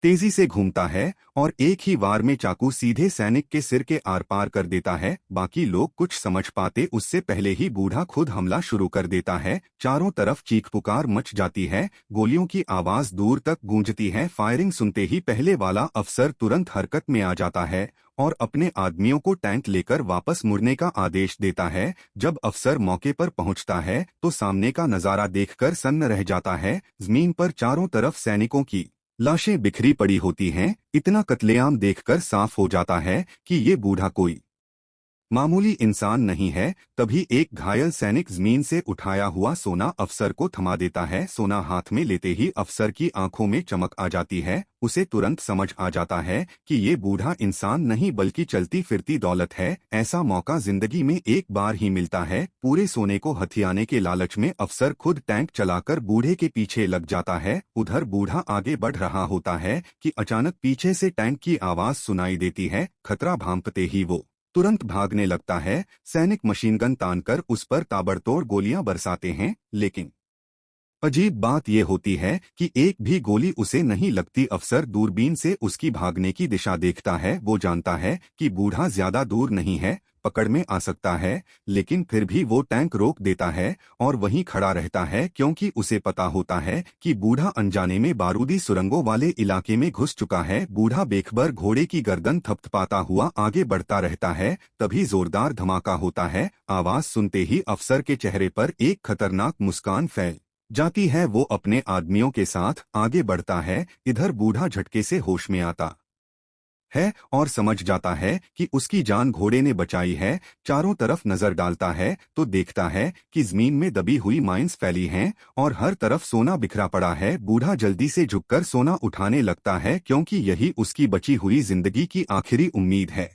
तेजी से घूमता है और एक ही वार में चाकू सीधे सैनिक के सिर के आर पार कर देता है। बाकी लोग कुछ समझ पाते उससे पहले ही बूढ़ा खुद हमला शुरू कर देता है। चारों तरफ चीख पुकार मच जाती है, गोलियों की आवाज दूर तक गूंजती है। फायरिंग सुनते ही पहले वाला अफसर तुरंत हरकत में आ जाता है और अपने आदमियों को टैंक लेकर वापस मुड़ने का आदेश देता है। जब अफसर मौके पर पहुंचता है तो सामने का नजारा देखकर सन्न रह जाता है। जमीन पर चारों तरफ सैनिकों की लाशें बिखरी पड़ी होती हैं। इतना कत्लेआम देखकर साफ हो जाता है कि ये बूढ़ा कोई मामूली इंसान नहीं है। तभी एक घायल सैनिक जमीन से उठाया हुआ सोना अफसर को थमा देता है। सोना हाथ में लेते ही अफसर की आंखों में चमक आ जाती है। उसे तुरंत समझ आ जाता है कि ये बूढ़ा इंसान नहीं बल्कि चलती फिरती दौलत है। ऐसा मौका जिंदगी में एक बार ही मिलता है। पूरे सोने को हथियाने के लालच में अफसर खुद टैंक चलाकर बूढ़े के पीछे लग जाता है। उधर बूढ़ा आगे बढ़ रहा होता है कि अचानक पीछे से टैंक की आवाज सुनाई देती है। खतरा भांपते ही वो तुरंत भागने लगता है। सैनिक मशीनगन तानकर उस पर ताबड़तोड़ गोलियां बरसाते हैं, लेकिन अजीब बात यह होती है कि एक भी गोली उसे नहीं लगती। अफसर दूरबीन से उसकी भागने की दिशा देखता है। वो जानता है कि बूढ़ा ज्यादा दूर नहीं है, पकड़ में आ सकता है, लेकिन फिर भी वो टैंक रोक देता है और वहीं खड़ा रहता है क्योंकि उसे पता होता है कि बूढ़ा अनजाने में बारूदी सुरंगों वाले इलाके में घुस चुका है। बूढ़ा बेखबर घोड़े की गर्दन थपथपाता हुआ आगे बढ़ता रहता है। तभी जोरदार धमाका होता है। आवाज सुनते ही अफसर के चेहरे पर एक खतरनाक मुस्कान फैल जाती है। वो अपने आदमियों के साथ आगे बढ़ता है। इधर बूढ़ा झटके से होश में आता है और समझ जाता है कि उसकी जान घोड़े ने बचाई है। चारों तरफ नजर डालता है तो देखता है कि जमीन में दबी हुई माइंस फैली हैं और हर तरफ सोना बिखरा पड़ा है। बूढ़ा जल्दी से झुककर सोना उठाने लगता है क्योंकि यही उसकी बची हुई जिंदगी की आखिरी उम्मीद है।